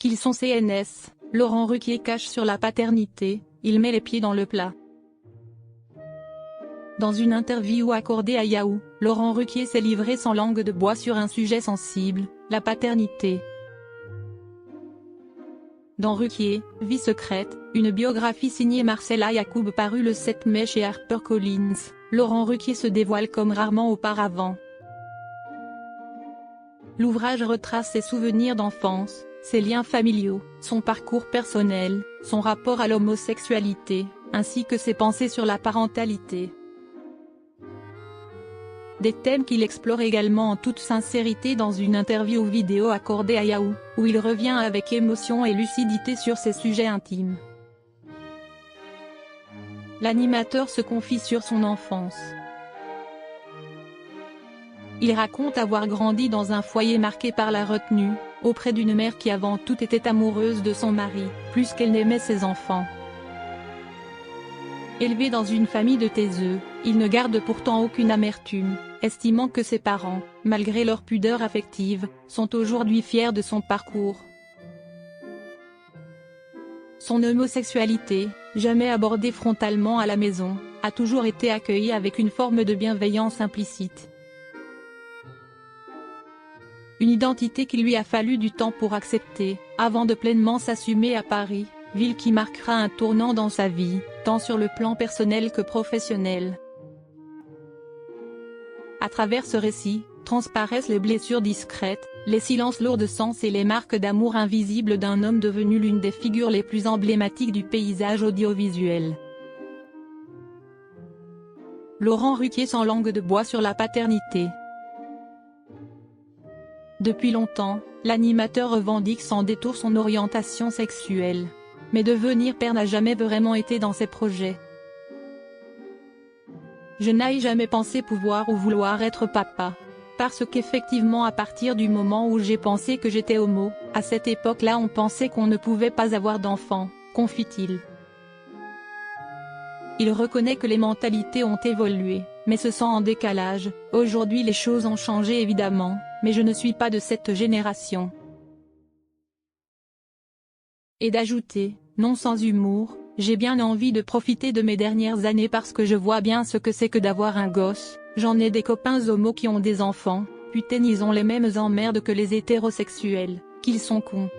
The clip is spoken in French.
qu'ils sont CNS, Laurent Ruquier cache sur la paternité, il met les pieds dans le plat. Dans une interview accordée à Yahoo, Laurent Ruquier s'est livré sans langue de bois sur un sujet sensible, la paternité. Dans Ruquier, Vie secrète, une biographie signée Marcella Yacoub parue le 7 mai chez HarperCollins, Laurent Ruquier se dévoile comme rarement auparavant. L'ouvrage retrace ses souvenirs d'enfance, ses liens familiaux, son parcours personnel, son rapport à l'homosexualité, ainsi que ses pensées sur la parentalité. Des thèmes qu'il explore également en toute sincérité dans une interview vidéo accordée à Yahoo, où il revient avec émotion et lucidité sur ses sujets intimes. L'animateur se confie sur son enfance. Il raconte avoir grandi dans un foyer marqué par la retenue, auprès d'une mère qui avant tout était amoureuse de son mari, plus qu'elle n'aimait ses enfants. Élevé dans une famille de taiseux, il ne garde pourtant aucune amertume, estimant que ses parents, malgré leur pudeur affective, sont aujourd'hui fiers de son parcours. Son homosexualité, jamais abordée frontalement à la maison, a toujours été accueillie avec une forme de bienveillance implicite. Une identité qu'il lui a fallu du temps pour accepter, avant de pleinement s'assumer à Paris, ville qui marquera un tournant dans sa vie, tant sur le plan personnel que professionnel. À travers ce récit, transparaissent les blessures discrètes, les silences lourds de sens et les marques d'amour invisibles d'un homme devenu l'une des figures les plus emblématiques du paysage audiovisuel. Laurent Ruquier sans langue de bois sur la paternité. Depuis longtemps, l'animateur revendique sans détour son orientation sexuelle. Mais devenir père n'a jamais vraiment été dans ses projets. Je n'ai jamais pensé pouvoir ou vouloir être papa. Parce qu'effectivement à partir du moment où j'ai pensé que j'étais homo, à cette époque-là on pensait qu'on ne pouvait pas avoir d'enfant, confie-t-il. Il reconnaît que les mentalités ont évolué, mais se sent en décalage. Aujourd'hui les choses ont changé évidemment, mais je ne suis pas de cette génération. Et d'ajouter, non sans humour, j'ai bien envie de profiter de mes dernières années parce que je vois bien ce que c'est que d'avoir un gosse, j'en ai des copains homos qui ont des enfants, putain ils ont les mêmes emmerdes que les hétérosexuels, qu'ils sont cons.